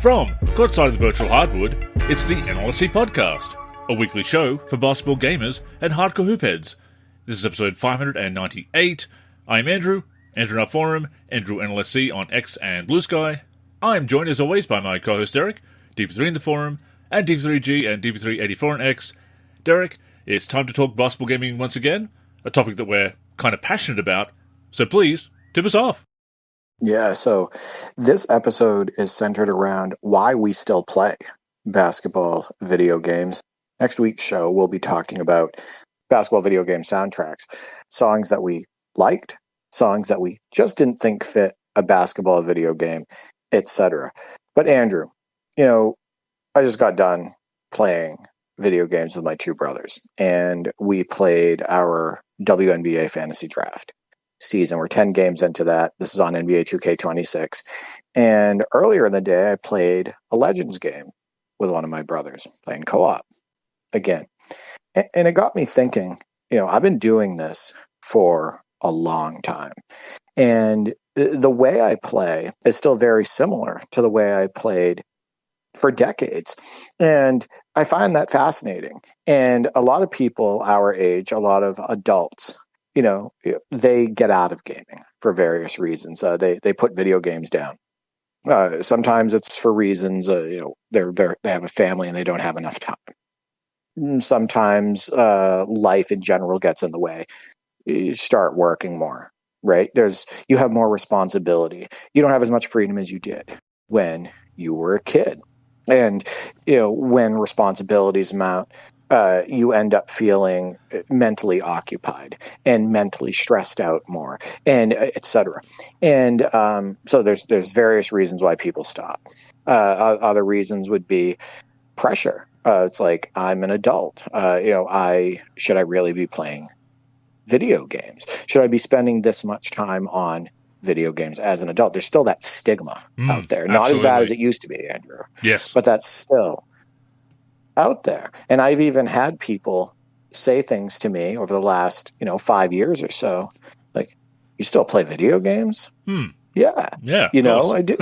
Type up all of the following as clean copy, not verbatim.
From courtside of the virtual hardwood, it's the NLSC Podcast, a weekly show for basketball gamers and hardcore hoopheads. This is episode 598. I'm Andrew in our forum, Andrew NLSC on X and Blue Sky. I am joined as always by my co-host Derek, DP3 in the forum, and DP3G and DP384 on X. Derek, it's time to talk basketball gaming once again, a topic that we're kind of passionate about, so please, tip us off. Yeah, so this episode is centered around why we still play basketball video games. Next week's show, we'll be talking about basketball video game soundtracks, songs that we liked, songs that we just didn't think fit a basketball video game, etc. But Andrew, I just got done playing video games with my two brothers, and we played our WNBA fantasy draft season. We're 10 games into that. This is on NBA 2K26. And earlier in the day, I played a Legends game with one of my brothers, playing co-op again. And it got me thinking, I've been doing this for a long time. And the way I play is still very similar to the way I played for decades. And I find that fascinating. And a lot of people our age, a lot of adults, they get out of gaming for various reasons. They put video games down. Sometimes it's for reasons, they have a family and they don't have enough time. Sometimes life in general gets in the way. You start working more, right? You have more responsibility. You don't have as much freedom as you did when you were a kid. And, when responsibilities mount, you end up feeling mentally occupied and mentally stressed out more, and et cetera. And so there's various reasons why people stop. Other reasons would be pressure. It's like, I'm an adult. Should I really be playing video games? Should I be spending this much time on video games as an adult? There's still that stigma out there. Not Absolutely. As bad as it used to be, Andrew. Yes. But that's still out there. And I've even had people say things to me over the last, 5 years or so, like, you still play video games? Yeah. Yeah. I do.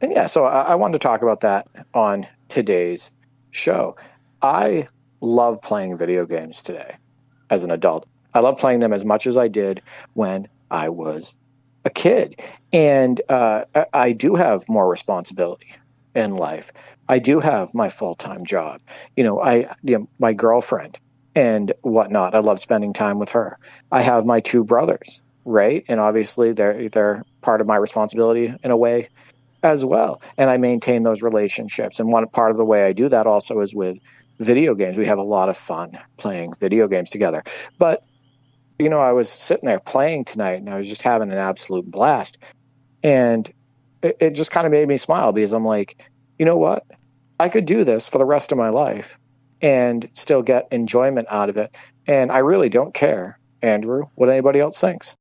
And yeah, so I wanted to talk about that on today's show. I love playing video games today as an adult. I love playing them as much as I did when I was a kid. And I do have more responsibility in life. I do have my full-time job. My girlfriend and whatnot. I love spending time with her. I have my two brothers, right? And obviously they're part of my responsibility in a way as well. And I maintain those relationships. And one part of the way I do that also is with video games. We have a lot of fun playing video games together. But, I was sitting there playing tonight and I was just having an absolute blast. And it just kind of made me smile because I'm like, you know what? I could do this for the rest of my life and still get enjoyment out of it. And I really don't care, Andrew, what anybody else thinks.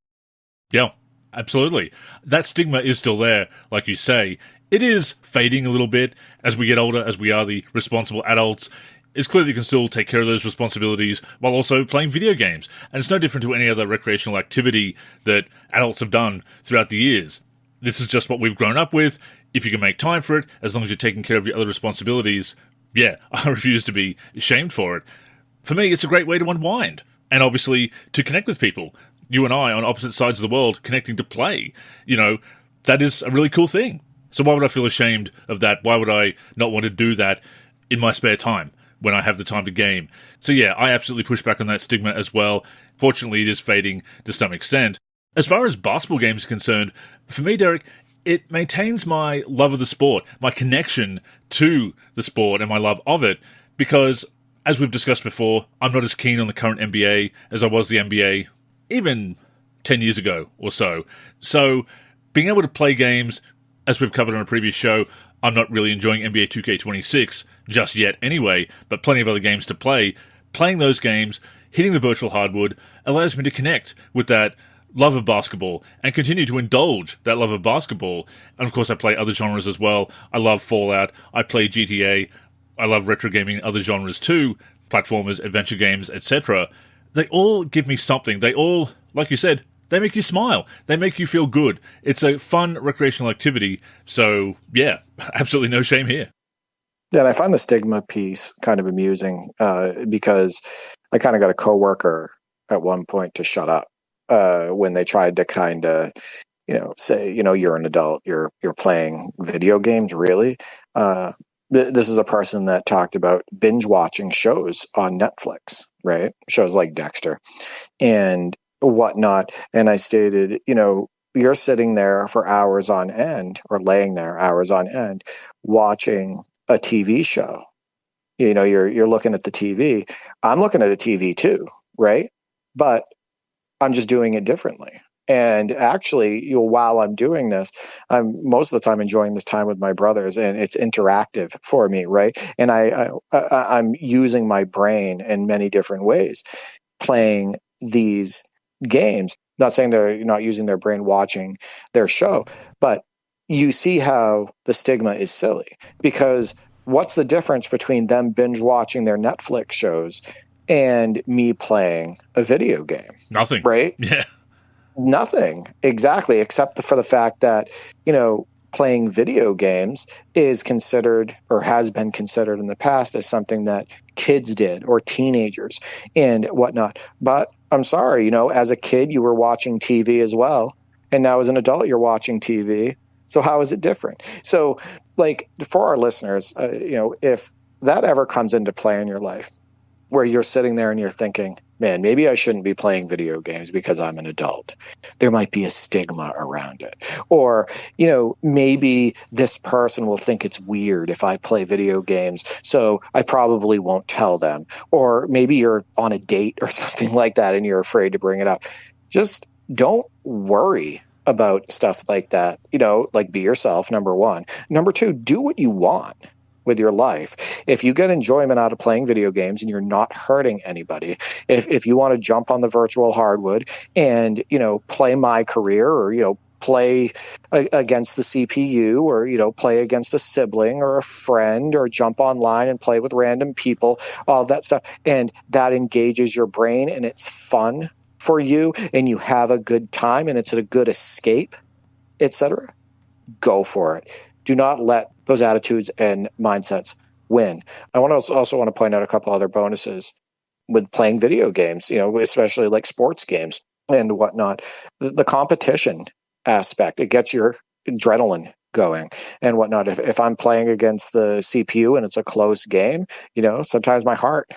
Yeah, absolutely. That stigma is still there, like you say. It is fading a little bit as we get older, as we are the responsible adults. It's clear that you can still take care of those responsibilities while also playing video games. And it's no different to any other recreational activity that adults have done throughout the years. This is just what we've grown up with. If you can make time for it, as long as you're taking care of your other responsibilities, yeah, I refuse to be shamed for it. For me, it's a great way to unwind. And obviously, to connect with people. You and I on opposite sides of the world connecting to play. That is a really cool thing. So why would I feel ashamed of that? Why would I not want to do that in my spare time when I have the time to game? So yeah, I absolutely push back on that stigma as well. Fortunately, it is fading to some extent. As far as basketball games are concerned, for me, Derek, it maintains my love of the sport, my connection to the sport and my love of it, because, as we've discussed before, I'm not as keen on the current NBA as I was the NBA even 10 years ago or so. So, being able to play games, as we've covered on a previous show, I'm not really enjoying NBA 2K26 just yet anyway, but plenty of other games to play. Playing those games, hitting the virtual hardwood, allows me to connect with that love of basketball and continue to indulge that love of basketball. And of course, I play other genres as well. I love Fallout. I play GTA. I love retro gaming and other genres too, platformers, adventure games, etc. They all give me something. They all, like you said, they make you smile. They make you feel good. It's a fun recreational activity. So, yeah, absolutely no shame here. Yeah, and I find the stigma piece kind of amusing because I kind of got a coworker at one point to shut up when they tried to kind of, say, you're an adult, you're playing video games, really. This is a person that talked about binge watching shows on Netflix, right? Shows like Dexter and whatnot. And I stated, you're sitting there for hours on end or laying there hours on end watching a TV show. You're looking at the TV. I'm looking at a TV too, right? But I'm just doing it differently. And actually, while I'm doing this, I'm most of the time enjoying this time with my brothers, and it's interactive for me, right? And I'm using my brain in many different ways, playing these games. Not saying they're not using their brain watching their show, but you see how the stigma is silly, because what's the difference between them binge watching their Netflix shows and me playing a video game? Nothing. Right? Yeah. Nothing. Exactly. Except for the fact that, playing video games is considered or has been considered in the past as something that kids did or teenagers and whatnot. But I'm sorry, as a kid, you were watching TV as well. And now as an adult, you're watching TV. So how is it different? So for our listeners, if that ever comes into play in your life where you're sitting there and you're thinking, man, maybe I shouldn't be playing video games because I'm an adult. There might be a stigma around it. Or, maybe this person will think it's weird if I play video games, so I probably won't tell them. Or maybe you're on a date or something like that and you're afraid to bring it up. Just don't worry about stuff like that. Be yourself, number one. Number two, do what you want with your life. If you get enjoyment out of playing video games and you're not hurting anybody, if you want to jump on the virtual hardwood and, play My Career or, play against the CPU or, play against a sibling or a friend or jump online and play with random people, all that stuff. And that engages your brain and it's fun for you and you have a good time and it's a good escape, etc. Go for it. Do not let those attitudes and mindsets win. I also want to point out a couple other bonuses with playing video games, especially like sports games and whatnot. The competition aspect, it gets your adrenaline going and whatnot. If I'm playing against the CPU and it's a close game, sometimes my heart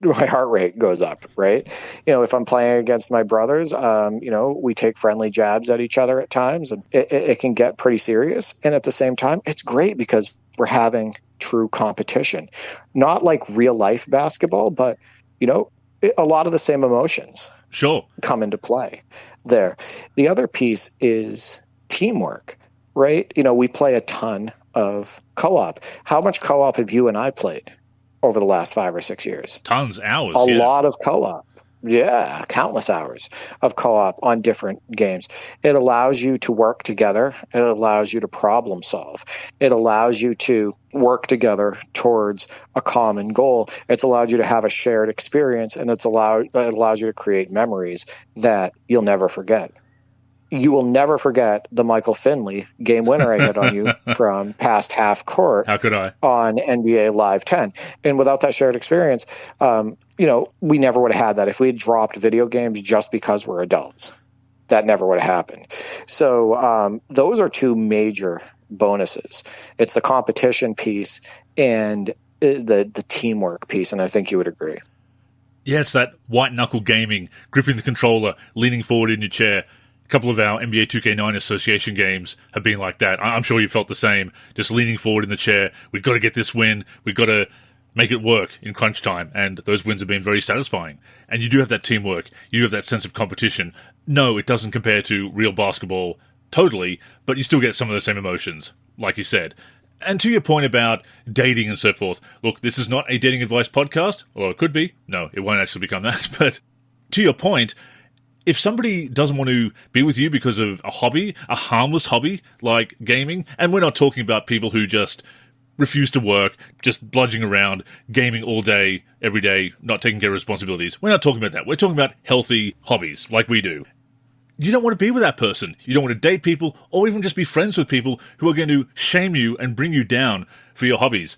rate goes up, right? If I'm playing against my brothers, we take friendly jabs at each other at times and it can get pretty serious. And at the same time, it's great because we're having true competition, not like real life basketball, but, a lot of the same emotions come into play there. The other piece is teamwork, right? We play a ton of co-op. How much co-op have you and I played over the last 5 or 6 years? Tons, hours. A lot of co-op. Yeah, countless hours of co-op on different games. It allows you to work together. It allows you to problem solve. It allows you to work together towards a common goal. It's allowed you to have a shared experience, and it allows you to create memories that you'll never forget. You will never forget the Michael Finley game winner I hit on you from past half court. How could I? On NBA Live 10. And without that shared experience, we never would have had that if we had dropped video games just because we're adults. That never would have happened. So those are two major bonuses. It's the competition piece and the teamwork piece, and I think you would agree. Yeah, it's that white-knuckle gaming, gripping the controller, leaning forward in your chair. A couple of our NBA 2K9 association games have been like that. I'm sure you felt the same, just leaning forward in the chair. We've got to get this win. We've got to make it work in crunch time, and those wins have been very satisfying. And you do have that teamwork. You have that sense of competition. No, it doesn't compare to real basketball totally, but you still get some of the same emotions, like you said. And to your point about dating and so forth, look, this is not a dating advice podcast, although it could be. No, it won't actually become that. But to your point, if somebody doesn't want to be with you because of a hobby, a harmless hobby like gaming, and we're not talking about people who just refuse to work, just bludging around, gaming all day, every day, not taking care of responsibilities. We're not talking about that. We're talking about healthy hobbies like we do. you don't want to be with that person. You don't want to date people or even just be friends with people who are going to shame you and bring you down for your hobbies.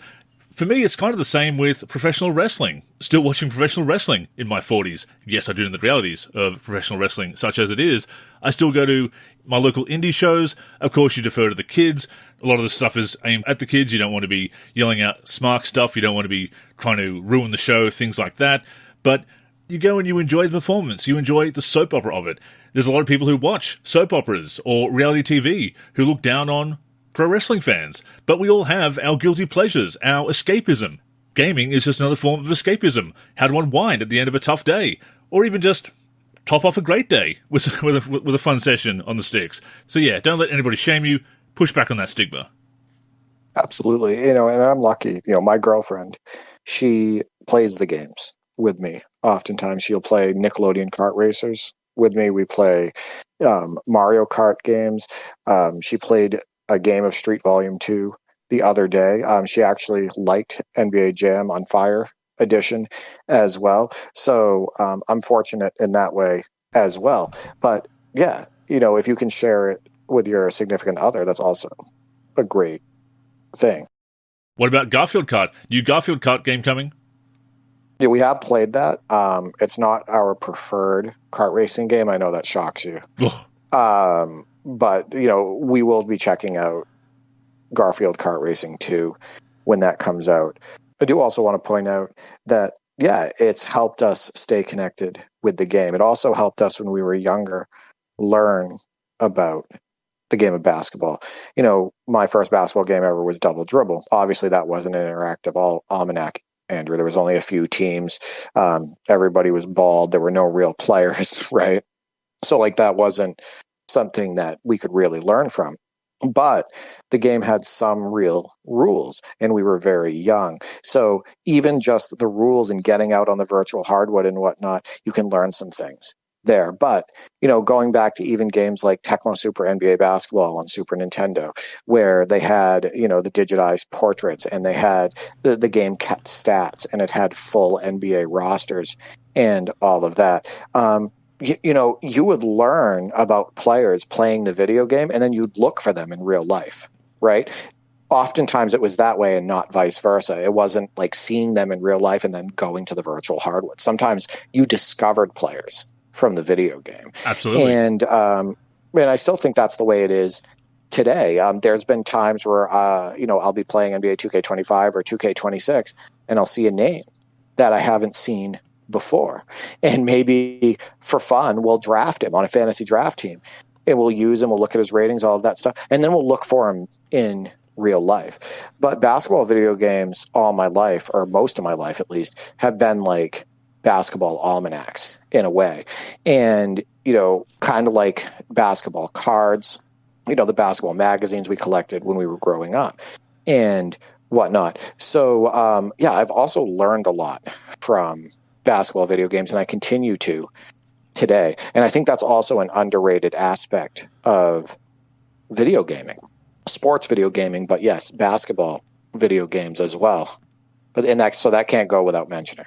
For me, it's kind of the same with professional wrestling. Still watching professional wrestling in my 40s. Yes, I do in the realities of professional wrestling, such as it is. I still go to my local indie shows. Of course, you defer to the kids. A lot of the stuff is aimed at the kids. You don't want to be yelling out smart stuff. You don't want to be trying to ruin the show, things like that. But you go and you enjoy the performance. You enjoy the soap opera of it. There's a lot of people who watch soap operas or reality TV who look down on pro wrestling fans, but we all have our guilty pleasures, our escapism. Gaming is just another form of escapism. How to unwind at the end of a tough day, or even just top off a great day with a fun session on the sticks. So yeah, don't let anybody shame you. Push back on that stigma. Absolutely. And I'm lucky. My girlfriend, she plays the games with me. Oftentimes she'll play Nickelodeon kart racers with me. We play Mario Kart games. She played a game of Street Volume 2 the other day. She actually liked NBA Jam on Fire Edition as well. So I'm fortunate in that way as well. But yeah, if you can share it with your significant other, that's also a great thing. What about Garfield Kart? New Garfield Kart game coming? Yeah, we have played that. It's not our preferred kart racing game. I know that shocks you. But, we will be checking out Garfield Kart Racing 2 when that comes out. I do also want to point out that, yeah, it's helped us stay connected with the game. It also helped us when we were younger learn about the game of basketball. My first basketball game ever was Double Dribble. Obviously, that wasn't an interactive almanac, Andrew. There was only a few teams. Everybody was bald. There were no real players, right? So, that wasn't something that we could really learn from. But the game had some real rules, and we were very young. So even just the rules and getting out on the virtual hardwood and whatnot, you can learn some things there. But, going back to even games like Tecmo Super NBA Basketball on Super Nintendo, where they had, the digitized portraits, and they had the game kept stats, and it had full NBA rosters and all of that. You would learn about players playing the video game, and then you'd look for them in real life, right? Oftentimes it was that way and not vice versa. It wasn't like seeing them in real life and then going to the virtual hardwood. Sometimes you discovered players from the video game. Absolutely. And I still think that's the way it is today. There's been times where, I'll be playing NBA 2K25 or 2K26, and I'll see a name that I haven't seen before, and maybe for fun we'll draft him on a fantasy draft team, and we'll use him, we'll look at his ratings, all of that stuff, and then we'll look for him in real life. But basketball video games all my life, or most of my life at least, have been like basketball almanacs in a way, and kind of like basketball cards, the basketball magazines we collected when we were growing up and whatnot. So I've also learned a lot from basketball video games, and I continue to today. And I think that's also an underrated aspect of video gaming, sports video gaming, but yes, basketball video games as well. So that can't go without mentioning.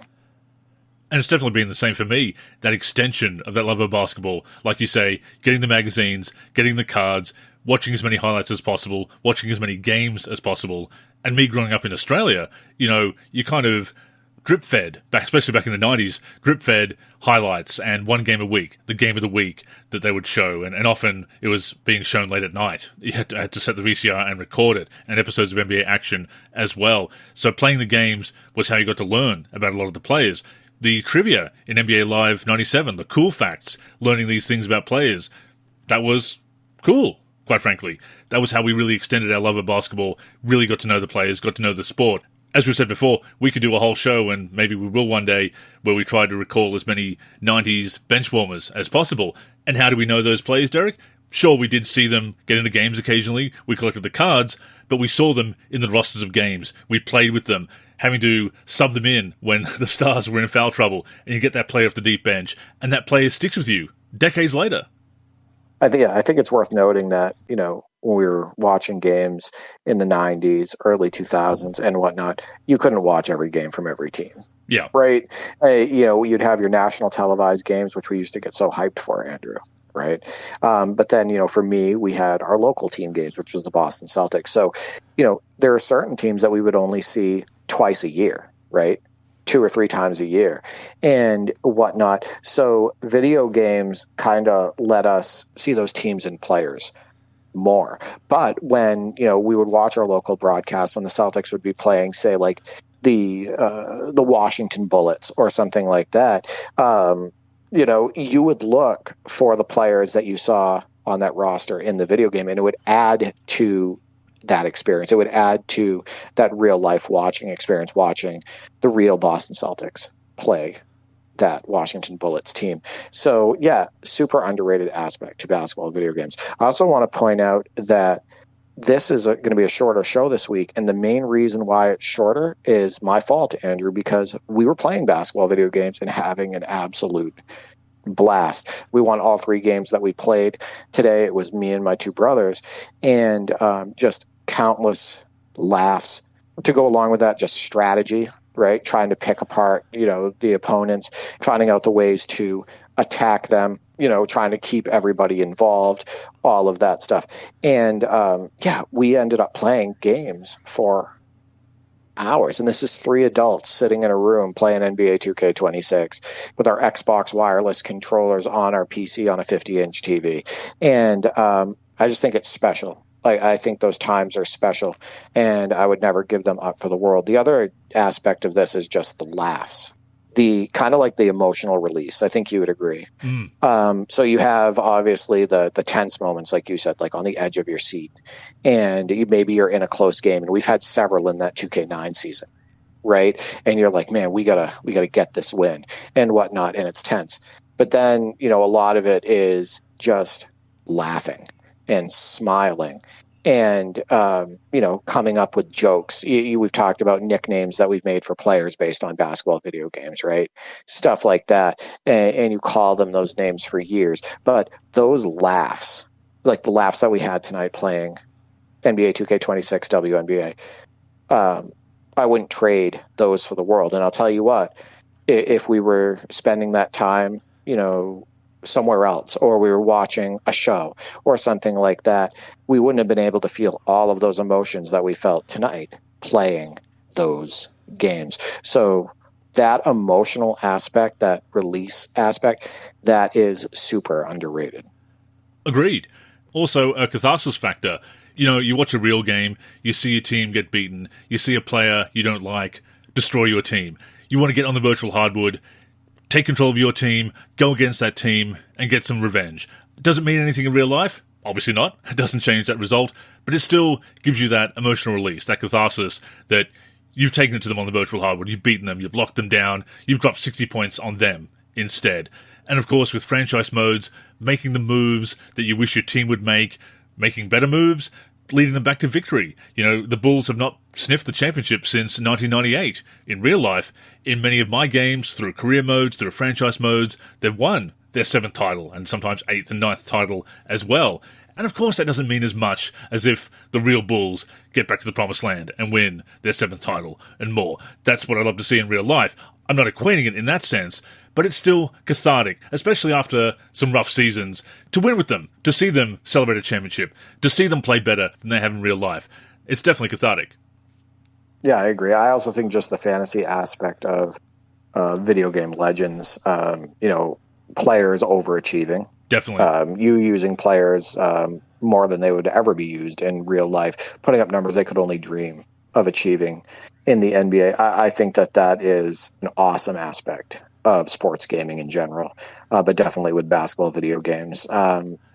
And it's definitely been the same for me, that extension of that love of basketball. Like you say, getting the magazines, getting the cards, watching as many highlights as possible, watching as many games as possible. And me growing up in Australia, you kind of drip-fed, especially back in the 90s, drip-fed highlights and one game a week, the game of the week that they would show. And often it was being shown late at night. You had to set the VCR and record it, and episodes of NBA action as well. So playing the games was how you got to learn about a lot of the players. The trivia in NBA Live 97, the cool facts, learning these things about players, that was cool, quite frankly. That was how we really extended our love of basketball, really got to know the players, got to know the sport. As we've said before, we could do a whole show, and maybe we will one day, where we try to recall as many 90s bench warmers as possible. And how do we know those players, Derek? Sure, we did see them get into games occasionally. We collected the cards, but we saw them in the rosters of games. We played with them, having to sub them in when the Stars were in foul trouble, and you get that player off the deep bench, and that player sticks with you decades later. I think it's worth noting that, when we were watching games in the 90s, early 2000s and whatnot, you couldn't watch every game from every team. Yeah. Right. You'd have your national televised games, which we used to get so hyped for, Andrew. right? But then, for me, we had our local team games, which was the Boston Celtics. So, there are certain teams that we would only see twice a year, right? 2 or 3 times a year and whatnot. So video games kind of let us see those teams and players more. But when, we would watch our local broadcast when the Celtics would be playing, say, like the Washington Bullets or something like that, you would look for the players that you saw on that roster in the video game, and it would add to that experience. It would add to that real life watching experience, watching the real Boston Celtics play that Washington Bullets team. So yeah, super underrated aspect to basketball video games. I also want to point out that this is going to be a shorter show this week, and the main reason why it's shorter is my fault, Andrew, because we were playing basketball video games and having an absolute blast. We won all 3 games that we played today. It was me and my 2 brothers, and just countless laughs to go along with that. Just strategy, right? Trying to pick apart, the opponents, finding out the ways to attack them, trying to keep everybody involved, all of that stuff. And we ended up playing games for hours. And this is 3 adults sitting in a room playing NBA 2K26 with our Xbox wireless controllers on our PC on a 50-inch TV. And I just think it's special. I think those times are special, and I would never give them up for the world. The other aspect of this is just the laughs, the kind of like the emotional release. I think you would agree. So you have obviously the tense moments, like you said, like on the edge of your seat, and maybe you're in a close game, and we've had several in that 2K9 season, right? And you're like, man, we gotta get this win and whatnot, and it's tense. But then, a lot of it is just laughing and smiling and, coming up with jokes. We've talked about nicknames that we've made for players based on basketball video games, right? Stuff like that. And you call them those names for years. But those laughs, like the laughs that we had tonight playing NBA 2K26 WNBA, I wouldn't trade those for the world. And I'll tell you what, if we were spending that time, somewhere else, or we were watching a show or something like that, we wouldn't have been able to feel all of those emotions that we felt tonight playing those games. So that emotional aspect, that release aspect, that is super underrated. Agreed. Also, a catharsis factor. You watch a real game, you see your team get beaten, you see a player you don't like destroy your team. You want to get on the virtual hardwood, take control of your team, go against that team, and get some revenge. Does it mean anything in real life? Obviously not. It doesn't change that result, but it still gives you that emotional release, that catharsis that you've taken it to them on the virtual hardwood, you've beaten them, you've locked them down, you've dropped 60 points on them instead. And of course, with franchise modes, making the moves that you wish your team would make, making better moves, leading them back to victory. The Bulls have not sniffed the championship since 1998. In real life, in many of my games, through career modes, through franchise modes, they've won their 7th title, and sometimes 8th and 9th title as well. And of course, that doesn't mean as much as if the real Bulls get back to the promised land and win their 7th title and more. That's what I love to see in real life. I'm not equating it in that sense, but it's still cathartic, especially after some rough seasons, to win with them, to see them celebrate a championship, to see them play better than they have in real life. It's definitely cathartic. Yeah, I agree. I also think just the fantasy aspect of video game legends, players overachieving. Definitely. You using players more than they would ever be used in real life, putting up numbers they could only dream of achieving in the NBA. I think that is an awesome aspect of sports gaming in general, but definitely with basketball video games.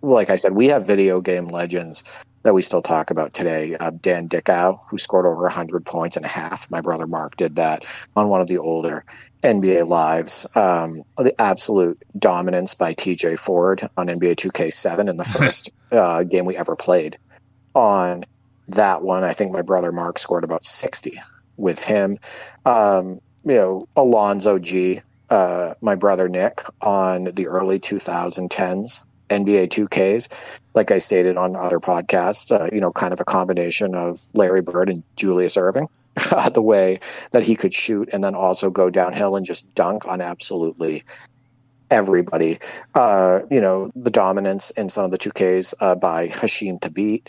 Like I said, we have video game legends that we still talk about today. Dan Dickau, who scored over 100 points and a half. My brother Mark did that on one of the older NBA lives. The absolute dominance by TJ Ford on NBA 2K7 in the first game we ever played. On that one, I think my brother Mark scored about 60 with him. Alonzo G, my brother Nick, on the early 2010s NBA 2Ks, like I stated on other podcasts, kind of a combination of Larry Bird and Julius Erving, the way that he could shoot and then also go downhill and just dunk on absolutely everybody. The dominance in some of the 2Ks by Hashim Thabit,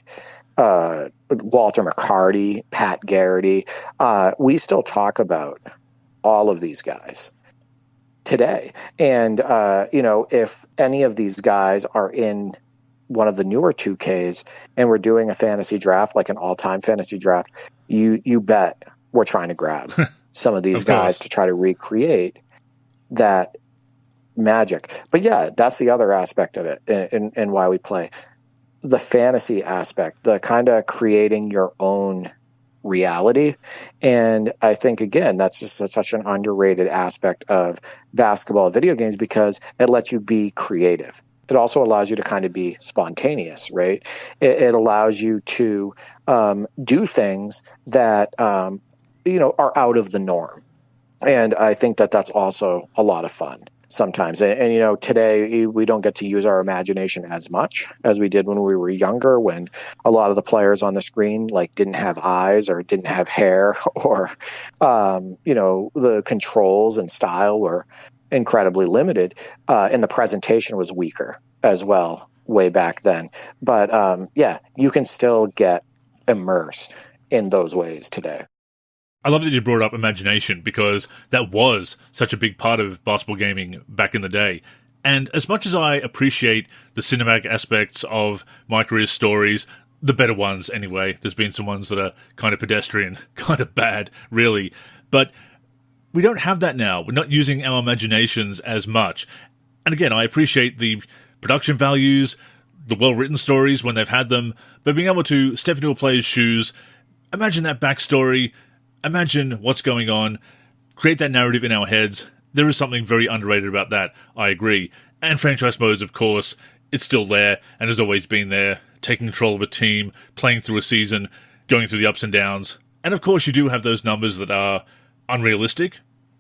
Walter McCarty, Pat Garrity. We still talk about all of these guys today. And, if any of these guys are in one of the newer 2Ks and we're doing a fantasy draft, like an all-time fantasy draft, you bet we're trying to grab some of these guys to try to recreate that magic. But yeah, that's the other aspect of it and why we play. The fantasy aspect, the kind of creating your own reality. And I think, again, that's just such an underrated aspect of basketball video games because it lets you be creative. It also allows you to kind of be spontaneous, right? It allows you to do things that, are out of the norm. And I think that that's also a lot of fun sometimes. And today we don't get to use our imagination as much as we did when we were younger, when a lot of the players on the screen didn't have eyes or didn't have hair or, the controls and style were incredibly limited. And the presentation was weaker as well way back then. But you can still get immersed in those ways today. I love that you brought up imagination because that was such a big part of basketball gaming back in the day. And as much as I appreciate the cinematic aspects of my career stories, the better ones anyway, there's been some ones that are kind of pedestrian, kind of bad, really. But we don't have that now. We're not using our imaginations as much. And again, I appreciate the production values, the well-written stories when they've had them, but being able to step into a player's shoes, imagine that backstory, imagine what's going on, create that narrative in our heads. There is something very underrated about that, I agree. And franchise modes, of course, it's still there and has always been there, taking control of a team, playing through a season, going through the ups and downs. And of course, you do have those numbers that are unrealistic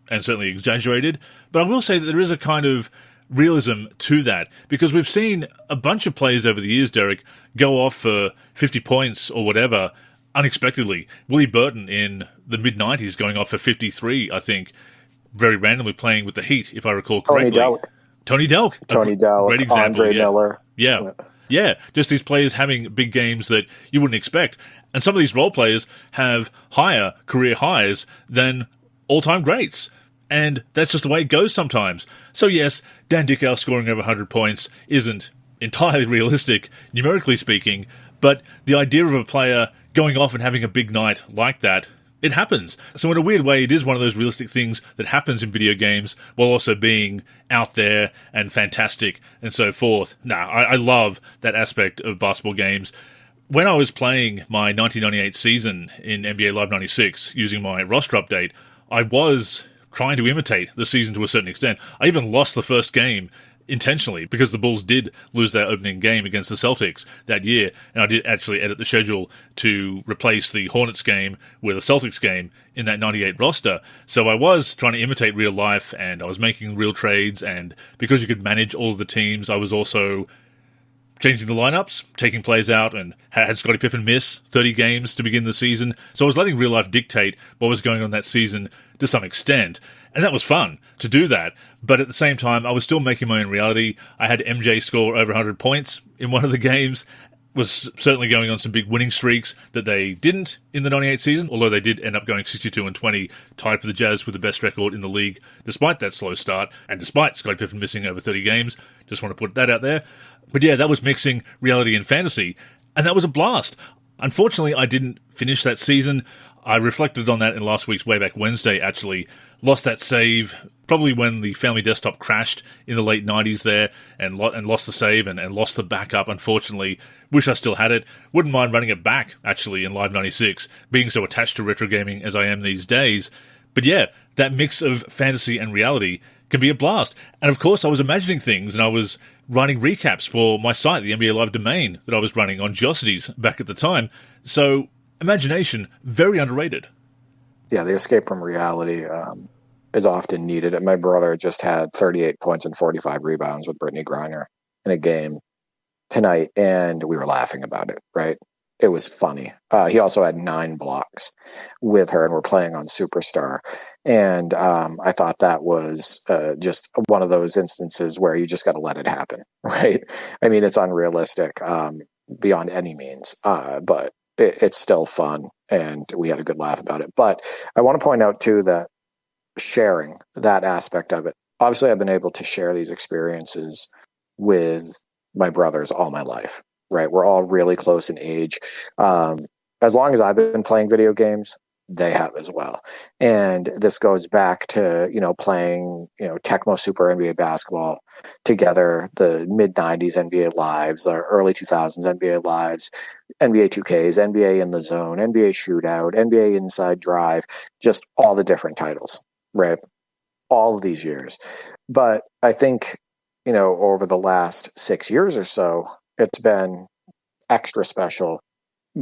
and certainly exaggerated. But I will say that there is a kind of realism to that, because we've seen a bunch of players over the years, Derek, go off for 50 points or whatever, unexpectedly. Willie Burton in the mid-90s going off for 53, I think, very randomly playing with the Heat, if I recall correctly. Tony Delk. Great example. Andre Miller. Yeah, just these players having big games that you wouldn't expect. And some of these role players have higher career highs than all-time greats. And that's just the way it goes sometimes. So yes, Dan Dickau scoring over 100 points isn't entirely realistic, numerically speaking, but the idea of a player going off and having a big night like that, it happens. So in a weird way, it is one of those realistic things that happens in video games while also being out there and fantastic and so forth. I love that aspect of basketball games. When I was playing my 1998 season in NBA Live 96 using my roster update, I was trying to imitate the season to a certain extent. I even lost the first game intentionally because the Bulls did lose their opening game against the Celtics that year, and I did actually edit the schedule to replace the Hornets game with a Celtics game in that 98 roster. So I was trying to imitate real life, and I was making real trades, and because you could manage all of the teams, I was also changing the lineups, taking plays out, and had Scottie Pippen miss 30 games to begin the season. So I was letting real life dictate what was going on that season to some extent. And that was fun to do that. But at the same time, I was still making my own reality. I had MJ score over 100 points in one of the games. Was certainly going on some big winning streaks that they didn't in the 98 season, although they did end up going 62-20, tied for the Jazz with the best record in the league, despite that slow start, and despite Scottie Pippen missing over 30 games. Just want to put that out there. But yeah, that was mixing reality and fantasy, and that was a blast. Unfortunately, I didn't finish that season. I reflected on that in last week's Way Back Wednesday, actually. Lost that save, probably when the family desktop crashed in the late 90s there, and lost the save and lost the backup, unfortunately. Wish I still had it. Wouldn't mind running it back, actually, in Live 96, being so attached to retro gaming as I am these days. But yeah, that mix of fantasy and reality can be a blast. And of course, I was imagining things, and I was writing recaps for my site, the NBA Live domain, that I was running on Geocities back at the time. So, imagination, very underrated. Yeah, the escape from reality is often needed. And my brother just had 38 points and 45 rebounds with Brittany Griner in a game tonight, and we were laughing about it, right? it was funny. He also had 9 blocks with her, and we're playing on Superstar. And I thought that was just one of those instances where you just got to let it happen, right? I mean, it's unrealistic beyond any means, but it's still fun, and we had a good laugh about it. But I want to point out, too, that sharing that aspect of it, obviously I've been able to share these experiences with my brothers all my life. Right, we're all really close in age. As long as I've been playing video games, they have as well. And this goes back to playing Tecmo Super NBA basketball together, the mid '90s NBA Lives, the early 2000s NBA Lives, NBA 2Ks, NBA in the Zone, NBA Shootout, NBA Inside Drive, just all the different titles. Right, all of these years. But I think over the last 6 years or so, it's been extra special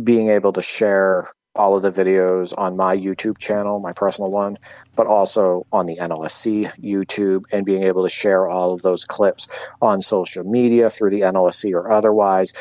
being able to share all of the videos on my YouTube channel, my personal one, but also on the NLSC YouTube, and being able to share all of those clips on social media through the NLSC or otherwise,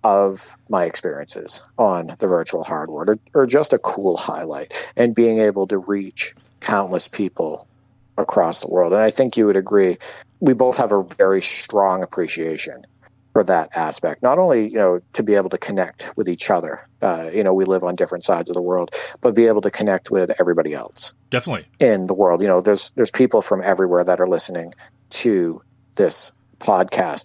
of my experiences on the virtual hardwood, or just a cool highlight, and being able to reach countless people across the world. And I think you would agree, we both have a very strong appreciation for that aspect, not only to be able to connect with each other, we live on different sides of the world, but be able to connect with everybody else definitely in the world. There's people from everywhere that are listening to this podcast.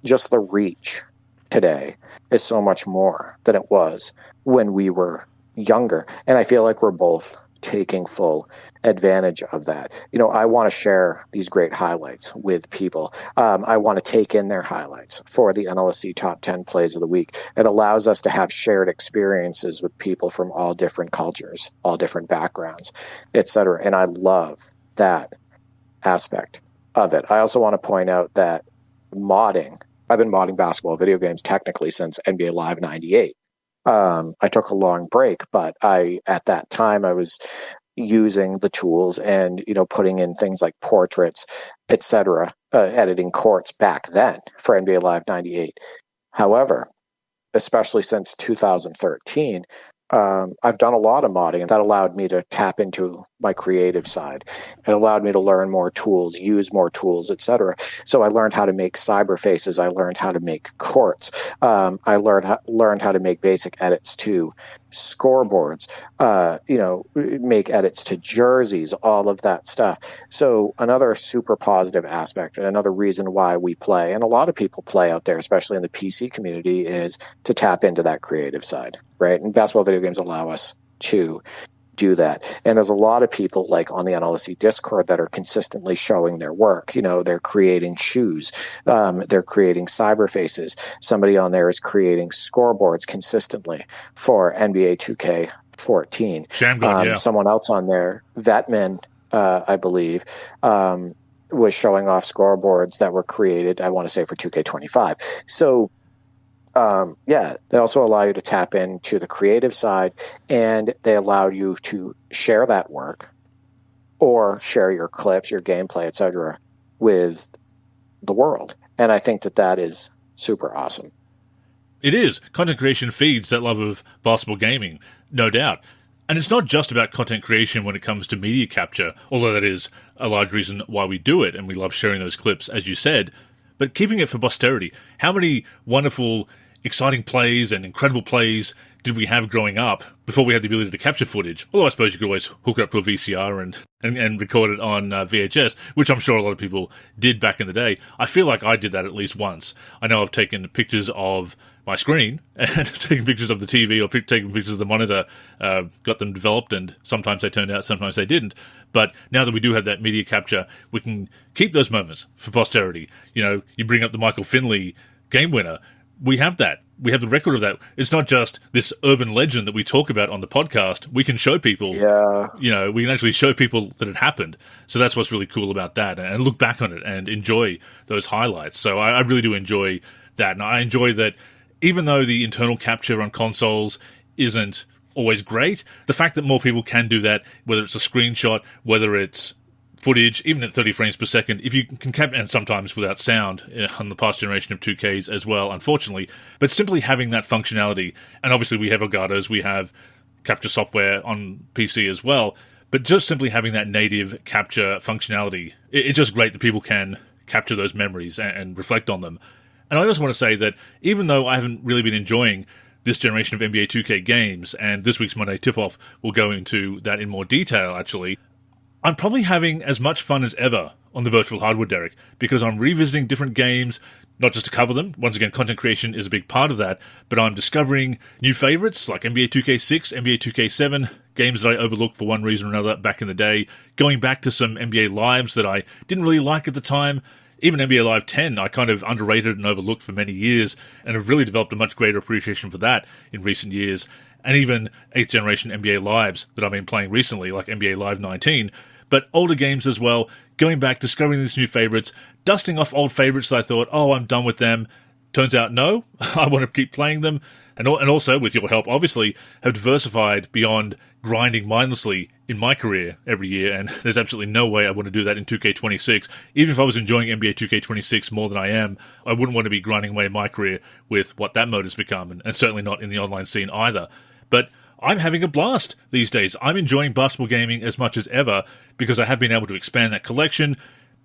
Just the reach today is so much more than it was when we were younger, and I feel like we're both taking full advantage of that. I want to share these great highlights with people. I want to take in their highlights for the NLSC Top 10 Plays of the Week. It allows us to have shared experiences with people from all different cultures, all different backgrounds, etc. And I love that aspect of it. I also want to point out that I've been modding basketball video games technically since NBA Live 98. I took a long break, but at that time I was using the tools and, putting in things like portraits, etc., editing courts back then for NBA Live 98. However, especially since 2013, I've done a lot of modding, and that allowed me to tap into my creative side. It allowed me to learn more tools, use more tools, etc. So I learned how to make cyber faces. I learned how to make courts. I learned how to make basic edits to scoreboards, make edits to jerseys, all of that stuff. So another super positive aspect, and another reason why we play, and a lot of people play out there, especially in the PC community, is to tap into that creative side, right? And basketball video games allow us to do that. And there's a lot of people like on the NLSC Discord that are consistently showing their work. They're creating shoes. They're creating cyber faces. Somebody on there is creating scoreboards consistently for NBA 2K14. Someone else on there, Vetman, I believe, was showing off scoreboards that were created, I want to say, for 2K25. So they also allow you to tap into the creative side, and they allow you to share that work or share your clips, your gameplay, etc., with the world. And I think that is super awesome. It is. Content creation feeds that love of basketball gaming, no doubt. And it's not just about content creation when it comes to media capture, although that is a large reason why we do it, and we love sharing those clips, as you said, but keeping it for posterity. How many wonderful, exciting plays and incredible plays did we have growing up before we had the ability to capture footage? Although I suppose you could always hook it up to a VCR and record it on VHS, which I'm sure a lot of people did back in the day. I feel like I did that at least once. I know I've taken pictures of my screen and taken pictures of the TV, or taken pictures of the monitor, got them developed, and sometimes they turned out, sometimes they didn't. But now that we do have that media capture, we can keep those moments for posterity. You bring up the Michael Finley game winner. We have that. We have the record of that. It's not just this urban legend that we talk about on the podcast. We can show people, we can actually show people that it happened. So that's what's really cool about that, and look back on it and enjoy those highlights. So I really do enjoy that. And I enjoy that even though the internal capture on consoles isn't always great, the fact that more people can do that, whether it's a screenshot, whether it's footage, even at 30 frames per second, if you can capture, and sometimes without sound on the past generation of 2Ks as well, unfortunately, but simply having that functionality, and obviously we have Elgato's, we have capture software on PC as well, but just simply having that native capture functionality, it's just great that people can capture those memories and reflect on them. And I also want to say that even though I haven't really been enjoying this generation of NBA 2K games, and this week's Monday Tip-Off will go into that in more detail, actually, I'm probably having as much fun as ever on the virtual hardwood, Derek, because I'm revisiting different games, not just to cover them. Once again, content creation is a big part of that, but I'm discovering new favorites like NBA 2K6, NBA 2K7, games that I overlooked for one reason or another back in the day, going back to some NBA Lives that I didn't really like at the time. Even NBA Live 10, I kind of underrated and overlooked for many years, and have really developed a much greater appreciation for that in recent years. And even 8th generation NBA Lives that I've been playing recently, like NBA Live 19, but older games as well, going back, discovering these new favorites, dusting off old favorites that I thought, oh, I'm done with them. Turns out, no, I want to keep playing them. And also, with your help, obviously, have diversified beyond grinding mindlessly in my career every year, and there's absolutely no way I want to do that in 2K26. Even if I was enjoying NBA 2K26 more than I am, I wouldn't want to be grinding away my career with what that mode has become, and certainly not in the online scene either. But I'm having a blast these days. I'm enjoying basketball gaming as much as ever because I have been able to expand that collection,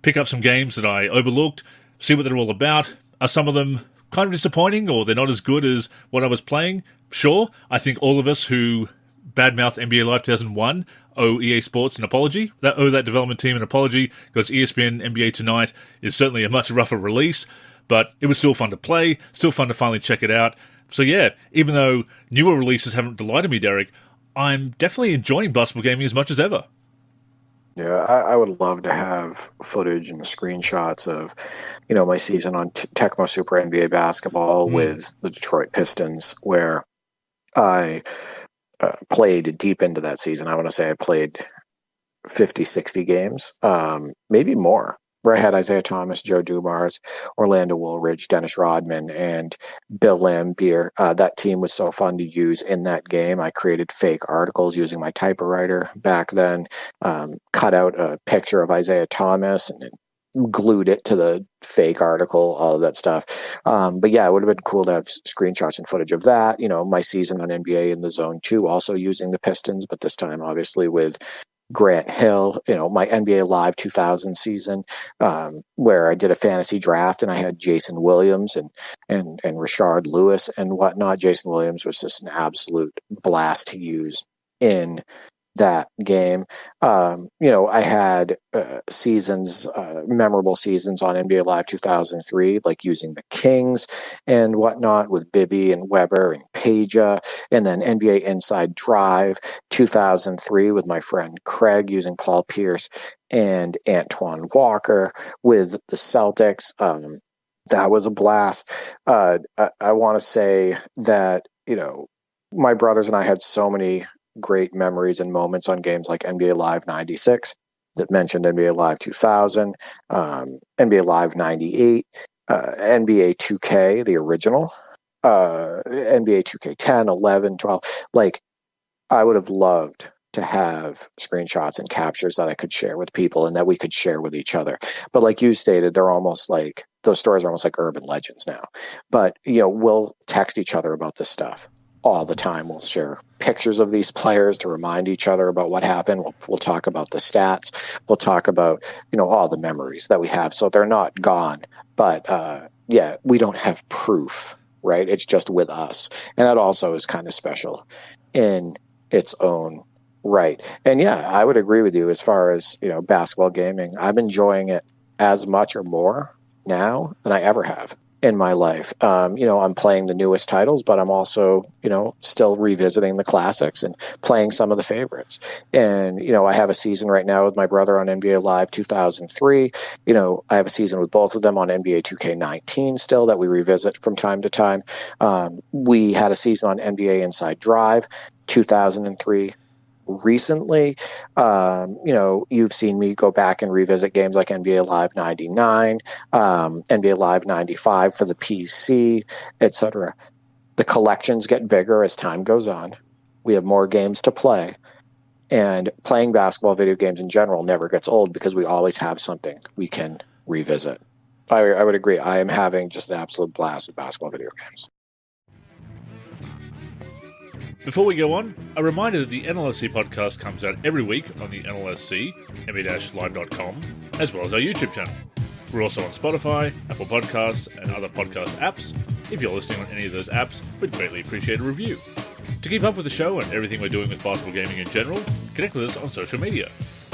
pick up some games that I overlooked, see what they're all about. Are some of them kind of disappointing, or they're not as good as what I was playing? Sure, I think all of us who badmouth NBA Live 2001 owe EA Sports an apology. Owe that development team an apology, because ESPN NBA Tonight is certainly a much rougher release, but it was still fun to play, still fun to finally check it out. So yeah, even though newer releases haven't delighted me, Derek, I'm definitely enjoying basketball gaming as much as ever. Yeah, I would love to have footage and screenshots of, my season on Tecmo Super NBA Basketball with the Detroit Pistons, where I played deep into that season. I want to say I played 50, 60 games, maybe more, where I had Isaiah Thomas, Joe Dumars, Orlando Woolridge, Dennis Rodman, and Bill Laimbeer. That team was so fun to use in that game. I created fake articles using my typewriter back then, cut out a picture of Isaiah Thomas and glued it to the fake article, all of that stuff. But yeah, it would have been cool to have screenshots and footage of that. My season on NBA in the Zone 2, also using the Pistons, but this time obviously with Grant Hill, my NBA Live 2000 season, where I did a fantasy draft and I had Jason Williams and Rashard Lewis and whatnot. Jason Williams was just an absolute blast to use in that game. I had seasons, memorable seasons on NBA Live 2003, like using the Kings and whatnot with Bibby and Weber and Peja, and then NBA Inside Drive 2003 with my friend Craig using Paul Pierce and Antoine Walker with the Celtics. That was a blast. I want to say that, my brothers and I had so many great memories and moments on games like NBA Live 96 that mentioned NBA Live 2000, NBA Live 98, NBA 2K, the original, NBA 2K 10, 11, 12. Like, I would have loved to have screenshots and captures that I could share with people and that we could share with each other. But like you stated, they're almost like, those stories are almost like urban legends now. But, we'll text each other about this stuff all the time. We'll share pictures of these players to remind each other about what happened. We'll talk about the stats. We'll talk about, all the memories that we have. So they're not gone, but we don't have proof, right? It's just with us. And that also is kind of special in its own right. And yeah, I would agree with you as far as, basketball gaming. I'm enjoying it as much or more now than I ever have in my life. I'm playing the newest titles, but I'm also, still revisiting the classics and playing some of the favorites. And, I have a season right now with my brother on NBA Live 2003. I have a season with both of them on NBA 2K19 still that we revisit from time to time. We had a season on NBA Inside Drive 2003. Recently, you've seen me go back and revisit games like NBA Live 99, NBA Live 95 for the PC, etc. The collections get bigger as time goes on. We have more games to play, And playing basketball video games in general never gets old because we always have something we can revisit. I would agree. I am having just an absolute blast with basketball video games. Before we go on, a reminder that the NLSC podcast comes out every week on the NLSC, nba-live.com, as well as our YouTube channel. We're also on Spotify, Apple Podcasts, and other podcast apps. If you're listening on any of those apps, we'd greatly appreciate a review. To keep up with the show and everything we're doing with basketball gaming in general, connect with us on social media.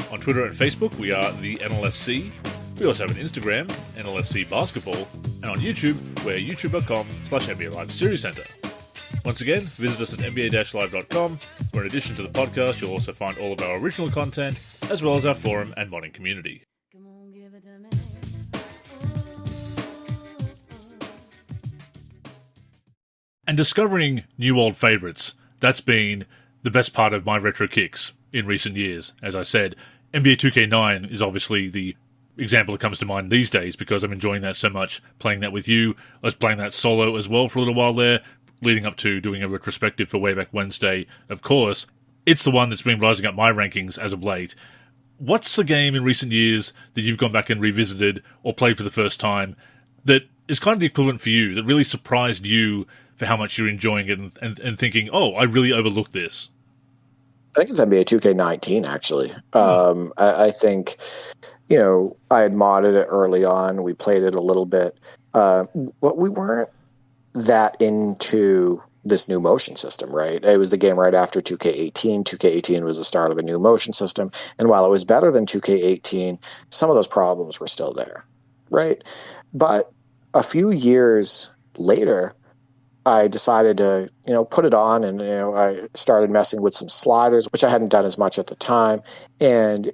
On Twitter and Facebook, we are the NLSC. We also have an Instagram, NLSC Basketball, and on YouTube, we're youtube.com/NBA Live Series Center. Once again, visit us at nba-live.com, where in addition to the podcast, you'll also find all of our original content, as well as our forum and modding community. And discovering new old favourites, that's been the best part of my retro kicks in recent years. As I said, NBA 2K9 is obviously the example that comes to mind these days because I'm enjoying that so much, playing that with you. I was playing that solo as well for a little while there, leading up to doing a retrospective for Way Back Wednesday, of course. It's the one that's been rising up my rankings as of late. What's the game in recent years that you've gone back and revisited or played for the first time that is kind of the equivalent for you, that really surprised you for how much you're enjoying it and thinking, oh, I really overlooked this? I think it's NBA 2K19, actually. I think, I had modded it early on. We played it a little bit. But we weren't that into this new motion system, right? It was the game right after 2K18. 2K18 was the start of a new motion system. And while it was better than 2K18, some of those problems were still there, right? But a few years later, I decided to, put it on and, I started messing with some sliders, which I hadn't done as much at the time, and,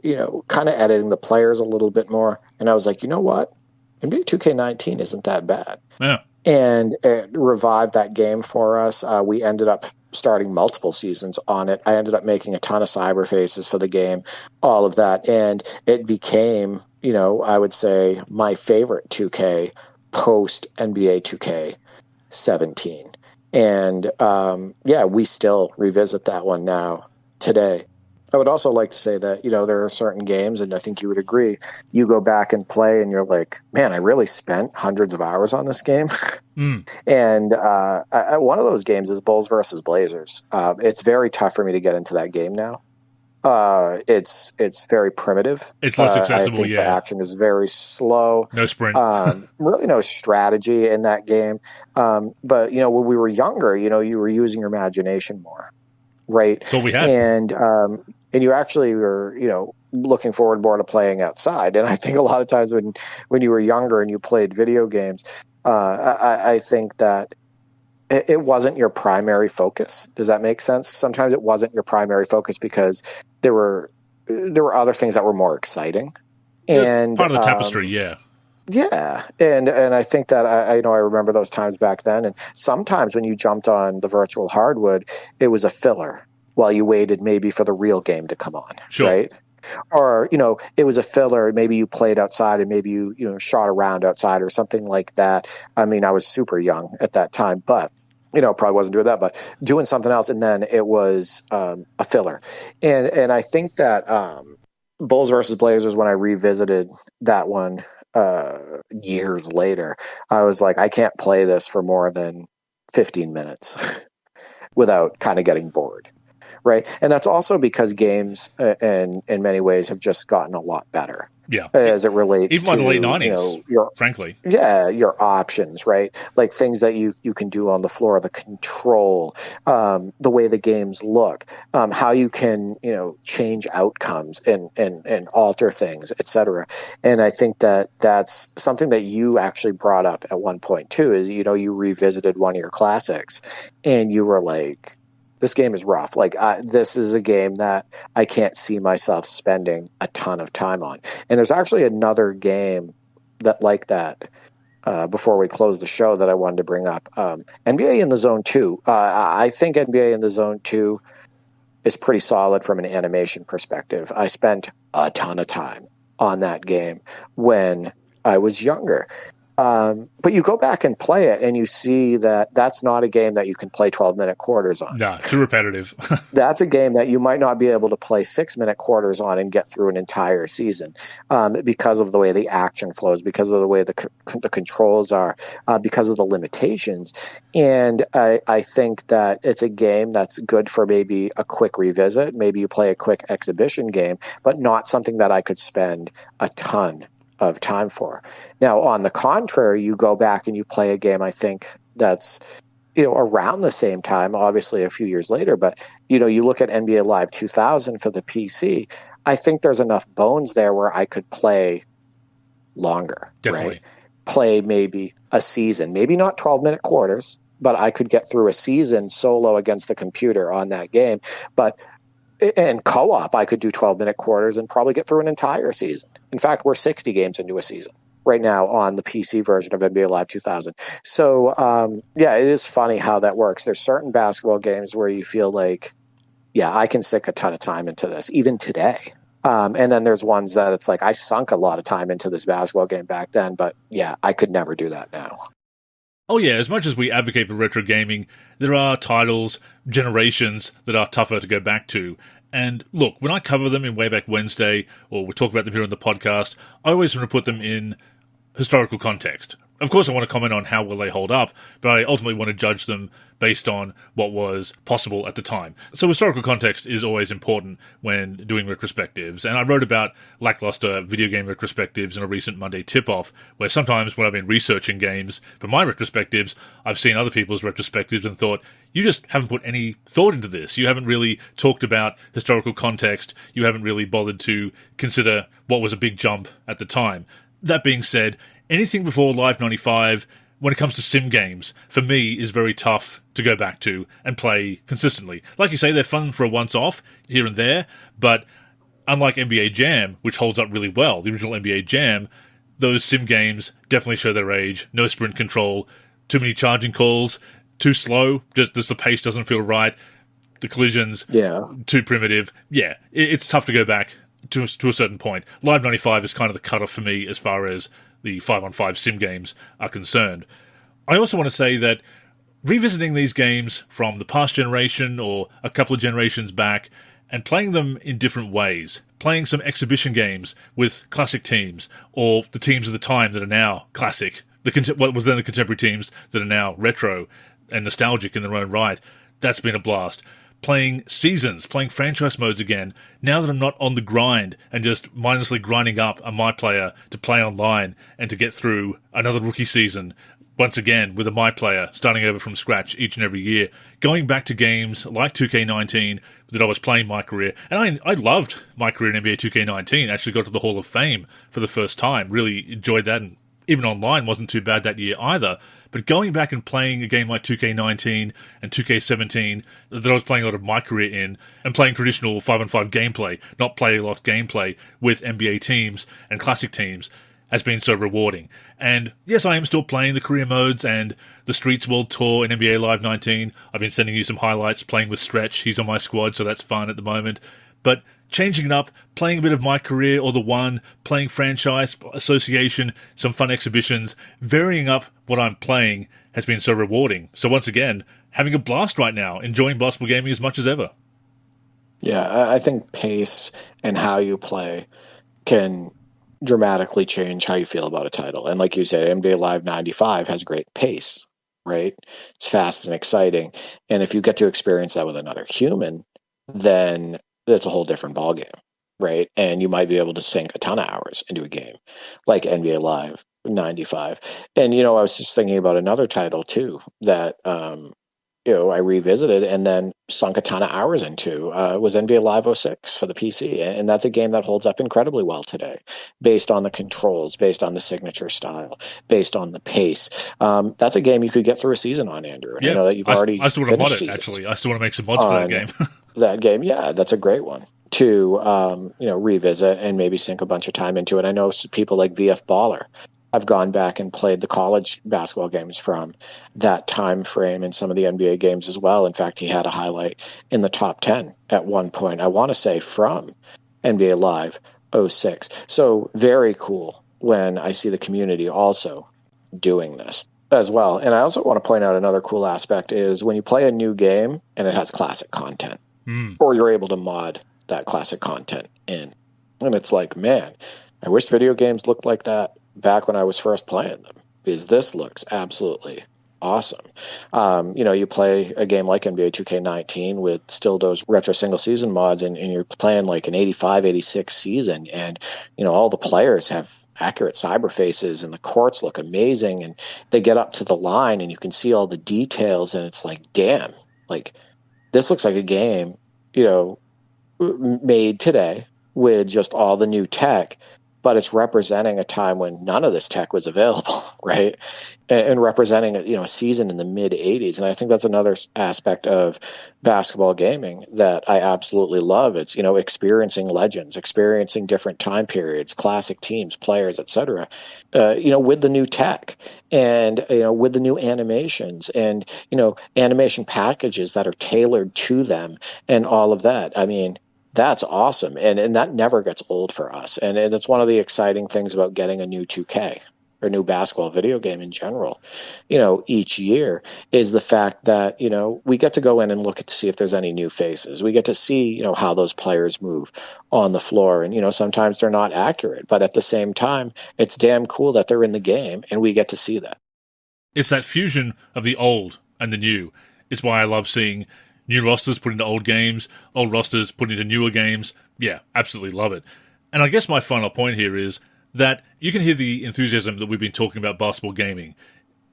kind of editing the players a little bit more. And I was like, you know what? NBA 2K19 isn't that bad. Yeah. And it revived that game for us. We ended up starting multiple seasons on it. I ended up making a ton of cyber faces for the game, all of that. And it became, I would say my favorite 2K post NBA 2K17. And we still revisit that one now today. I would also like to say that, there are certain games, and I think you would agree, you go back and play and you're like, man, I really spent hundreds of hours on this game. And one of those games is Bulls versus Blazers. It's very tough for me to get into that game now. It's very primitive. It's less accessible, I think the action is very slow. No sprint. Really no strategy in that game. But, when we were younger, you were using your imagination more, right? That's all we had. And you actually were, looking forward more to playing outside. And I think a lot of times when you were younger and you played video games, I think that it wasn't your primary focus. Does that make sense? Sometimes it wasn't your primary focus because there were other things that were more exciting. And part of the tapestry, yeah. Yeah. And I think that I remember those times back then. And sometimes when you jumped on the virtual hardwood, it was a filler while you waited maybe for the real game to come on. Sure. Right. Or, it was a filler. Maybe you played outside and maybe you shot around outside or something like that. I mean, I was super young at that time, but, probably wasn't doing that, but doing something else. And then it was a filler. And I think that Bulls versus Blazers, when I revisited that one years later, I was like, I can't play this for more than 15 minutes without kind of getting bored. Right. And that's also because games in many ways have just gotten a lot better. Yeah. As it relates even by the late 90s, frankly. Yeah. Your options, right? Like things that you can do on the floor, the control, the way the games look, how you can, change outcomes and alter things, et cetera. And I think that that's something that you actually brought up at one point too, is, you revisited one of your classics and you were like, this game is rough. Like this is a game that I can't see myself spending a ton of time on. And there's actually another game that like that before we close the show that I wanted to bring up. NBA in the Zone 2. I think NBA in the Zone 2 is pretty solid from an animation perspective. I spent a ton of time on that game when I was younger. But you go back and play it, and you see that that's not a game that you can play 12-minute quarters on. Nah, too repetitive. That's a game that you might not be able to play 6-minute quarters on and get through an entire season because of the way the action flows, because of the way the controls are, because of the limitations. And I think that it's a game that's good for maybe a quick revisit. Maybe you play a quick exhibition game, but not something that I could spend a ton of time for. Now, on the contrary, you go back and you play a game, I think that's, around the same time, obviously a few years later, but, you look at NBA Live 2000 for the PC, I think there's enough bones there where I could play longer, Definitely. Right? Play maybe a season, maybe not 12-minute quarters, but I could get through a season solo against the computer on that game. But in co-op, I could do 12-minute quarters and probably get through an entire season. In fact, we're 60 games into a season right now on the PC version of NBA Live 2000. So, it is funny how that works. There's certain basketball games where you feel like, I can sink a ton of time into this, even today. And then there's ones that it's like, I sunk a lot of time into this basketball game back then, but I could never do that now. Oh yeah, as much as we advocate for retro gaming, there are titles, generations that are tougher to go back to. And look, when I cover them in Way Back Wednesday, or we talk about them here on the podcast, I always want to put them in historical context. Of course, I want to comment on how well they hold up, but I ultimately want to judge them based on what was possible at the time. So historical context is always important when doing retrospectives, and I wrote about lackluster video game retrospectives in a recent Monday tip-off, where sometimes when I've been researching games for my retrospectives, I've seen other people's retrospectives and thought, you just haven't put any thought into this. You haven't really talked about historical context. You haven't really bothered to consider what was a big jump at the time. That being said, anything before Live 95, when it comes to sim games, for me, is very tough to go back to and play consistently. Like you say, they're fun for a once-off here and there, but unlike NBA Jam, which holds up really well, the original NBA Jam, those sim games definitely show their age. No sprint control, too many charging calls, too slow, just the pace doesn't feel right, the collisions, too primitive. It's tough to go back to a certain point. Live 95 is kind of the cutoff for me as far as the 5-on-5 sim games are concerned. I also want to say that revisiting these games from the past generation or a couple of generations back and playing them in different ways, playing some exhibition games with classic teams or the teams of the time that are now classic, what was then the contemporary teams that are now retro and nostalgic in their own right, that's been a blast. Playing seasons, playing franchise modes again, now that I'm not on the grind and just mindlessly grinding up a My Player to play online and to get through another rookie season, once again with a My Player, starting over from scratch each and every year, going back to games like 2K19 that I was playing my career. And I loved my career in NBA 2K19, actually got to the Hall of Fame for the first time, really enjoyed that, and even online wasn't too bad that year either. But going back and playing a game like 2K19 and 2K17 that I was playing a lot of my career in, and playing traditional 5-on-5 gameplay, not player-locked gameplay with NBA teams and classic teams, has been so rewarding. And yes, I am still playing the career modes and the Streets World Tour in NBA Live 19. I've been sending you some highlights playing with Stretch. He's on my squad, so that's fun at the moment. But changing it up, playing a bit of my career or the one, playing franchise, association, some fun exhibitions, varying up what I'm playing has been so rewarding. So once again, having a blast right now, enjoying basketball gaming as much as ever. Yeah, I think pace and how you play can dramatically change how you feel about a title. And like you said, NBA Live 95 has great pace, right? It's fast and exciting. And if you get to experience that with another human, then it's a whole different ballgame, right? And you might be able to sink a ton of hours into a game like NBA Live 95. And, I was just thinking about another title too that, I revisited and then sunk a ton of hours into was NBA Live 06 for the PC. And that's a game that holds up incredibly well today based on the controls, based on the signature style, based on the pace. That's a game you could get through a season on, Andrew. And I know that you've already I still want to mod it, actually. I still want to make some mods for that game. That game, yeah, that's a great one to revisit and maybe sink a bunch of time into it. I know people like VF Baller have gone back and played the college basketball games from that time frame and some of the NBA games as well. In fact, he had a highlight in the top 10 at one point, I want to say, from NBA Live 06. So very cool when I see the community also doing this as well. And I also want to point out another cool aspect is when you play a new game and it has classic content, or you're able to mod that classic content in. And it's like, man, I wish video games looked like that back when I was first playing them, because this looks absolutely awesome. You play a game like NBA 2K19 with still those retro single season mods, and you're playing like an 85, 86 season, and, all the players have accurate cyber faces and the courts look amazing, and they get up to the line and you can see all the details, and it's like, damn, like this looks like a game, made today with just all the new tech, but it's representing a time when none of this tech was available, right? And representing a season in the mid 80s. And I think that's another aspect of basketball gaming that I absolutely love. It's, experiencing legends, experiencing different time periods, classic teams, players, etc. With the new tech and, with the new animations and, animation packages that are tailored to them and all of that. I mean, that's awesome. And that never gets old for us. And it's one of the exciting things about getting a new 2K or new basketball video game in general, each year, is the fact that, we get to go in and look to see if there's any new faces. We get to see, how those players move on the floor. And, sometimes they're not accurate, but at the same time, it's damn cool that they're in the game and we get to see that. It's that fusion of the old and the new. It's why I love seeing new rosters put into old games, old rosters put into newer games. Yeah, absolutely love it. And I guess my final point here is that you can hear the enthusiasm that we've been talking about basketball gaming.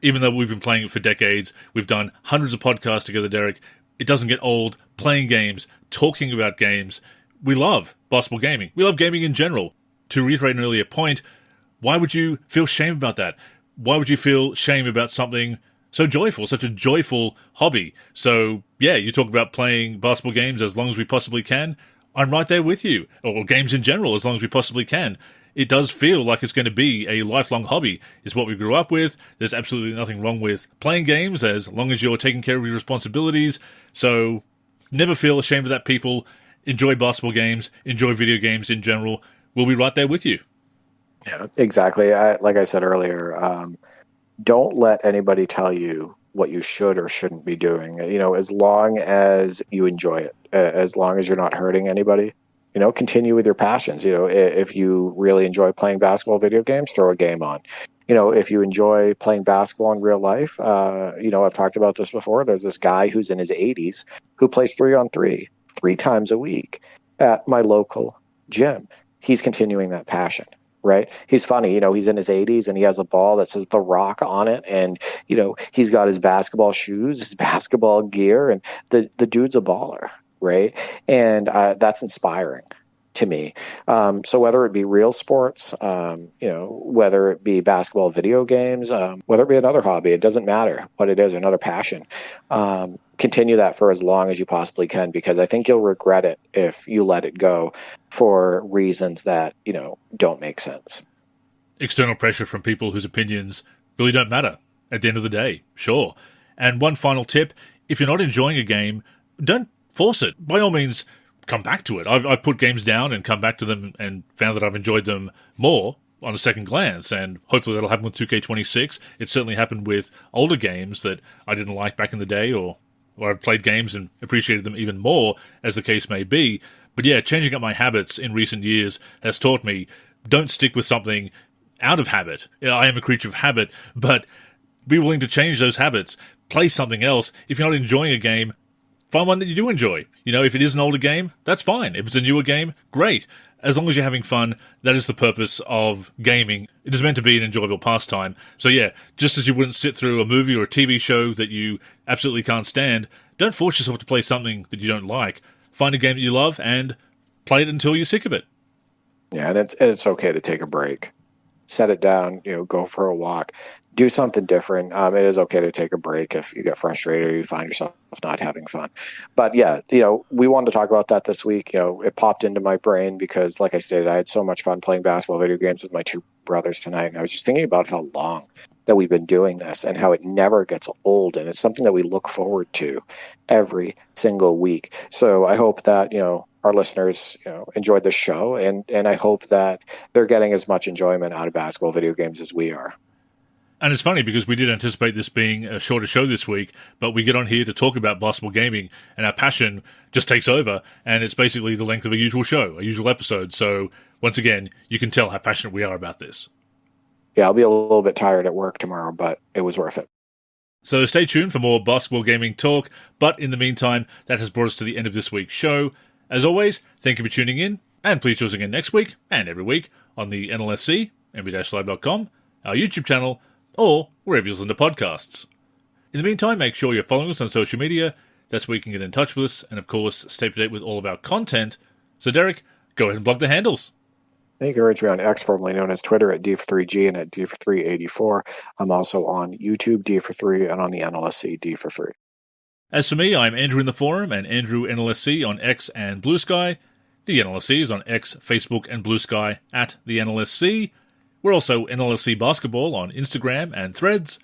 Even though we've been playing it for decades, we've done hundreds of podcasts together, Derek. It doesn't get old playing games, talking about games. We love basketball gaming. We love gaming in general. To reiterate an earlier point, why would you feel shame about that? Why would you feel shame about something so joyful, such a joyful hobby? So, yeah, you talk about playing basketball games as long as we possibly can. I'm right there with you. Or games in general, as long as we possibly can. It does feel like it's going to be a lifelong hobby. It's what we grew up with. There's absolutely nothing wrong with playing games as long as you're taking care of your responsibilities. So never feel ashamed of that, people. Enjoy basketball games. Enjoy video games in general. We'll be right there with you. Yeah, exactly. Like I said earlier, don't let anybody tell you what you should or shouldn't be doing. As long as you enjoy it, as long as you're not hurting anybody, continue with your passions. If you really enjoy playing basketball video games, throw a game on. If you enjoy playing basketball in real life, I've talked about this before. There's this guy who's in his 80s who plays 3-on-3 3 times a week at my local gym. He's continuing that passion. Right. He's funny. He's in his 80s and he has a ball that says The Rock on it. And, he's got his basketball shoes, his basketball gear, and the dude's a baller. Right. And that's inspiring to me. So whether it be real sports, whether it be basketball video games, whether it be another hobby, it doesn't matter what it is, another passion. Continue that for as long as you possibly can, because I think you'll regret it if you let it go for reasons that, don't make sense. External pressure from people whose opinions really don't matter at the end of the day, sure. And one final tip, if you're not enjoying a game, don't force it. By all means, come back to it. I've put games down and come back to them and found that I've enjoyed them more on a second glance, and hopefully that'll happen with 2K26. It certainly happened with older games that I didn't like back in the day, or I've played games and appreciated them even more, as the case may be. But yeah, changing up my habits in recent years has taught me, don't stick with something out of habit. I am a creature of habit, but be willing to change those habits. Play something else. If you're not enjoying a game, find one that you do enjoy. If it is an older game, that's fine. If it's a newer game, great. As long as you're having fun, that is the purpose of gaming. It is meant to be an enjoyable pastime. So yeah, just as you wouldn't sit through a movie or a TV show that you absolutely can't stand, don't force yourself to play something that you don't like. Find a game that you love and play it until you're sick of it. Yeah, and it's okay to take a break. Set it down, go for a walk. Do something different. It is okay to take a break if you get frustrated or you find yourself not having fun. But yeah, we wanted to talk about that this week. It popped into my brain because, like I stated, I had so much fun playing basketball video games with my 2 brothers tonight. And I was just thinking about how long that we've been doing this and how it never gets old. And it's something that we look forward to every single week. So I hope that, our listeners, enjoyed the show, and I hope that they're getting as much enjoyment out of basketball video games as we are. And it's funny because we did anticipate this being a shorter show this week, but we get on here to talk about basketball gaming, and our passion just takes over, and it's basically the length of a usual show, a usual episode. So, once again, you can tell how passionate we are about this. Yeah, I'll be a little bit tired at work tomorrow, but it was worth it. So stay tuned for more basketball gaming talk, but in the meantime, that has brought us to the end of this week's show. As always, thank you for tuning in, and please join us again next week, and every week, on the NLSC, nb-live.com, our YouTube channel, or wherever you listen to podcasts. In the meantime, make sure you're following us on social media. That's where you can get in touch with us, and of course, stay up to date with all of our content. So Derek, go ahead and plug the handles. You can reach me on X, formerly known as Twitter, at D for3G and at D for384. I'm also on YouTube, D for 3, and on the NLSC, D for 3. As for me, I'm Andrew in the forum, and Andrew NLSC on X and Blue Sky. The NLSC is on X, Facebook, and Blue Sky at the NLSC. We're also NLSC Basketball on Instagram and Threads.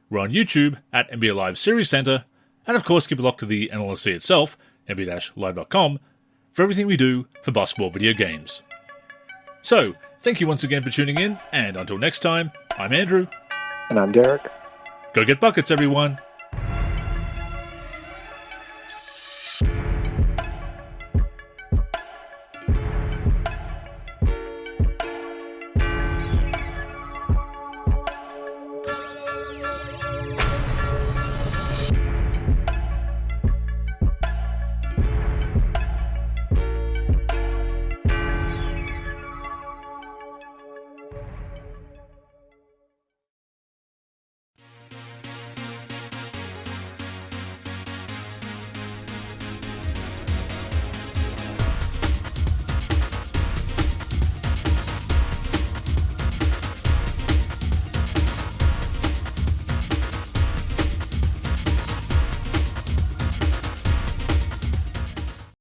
We're on YouTube at NBA Live Series Center. And of course, keep it locked to the NLSC itself, nb-live.com, for everything we do for basketball video games. So, thank you once again for tuning in, and until next time, I'm Andrew. And I'm Derek. Go get buckets, everyone.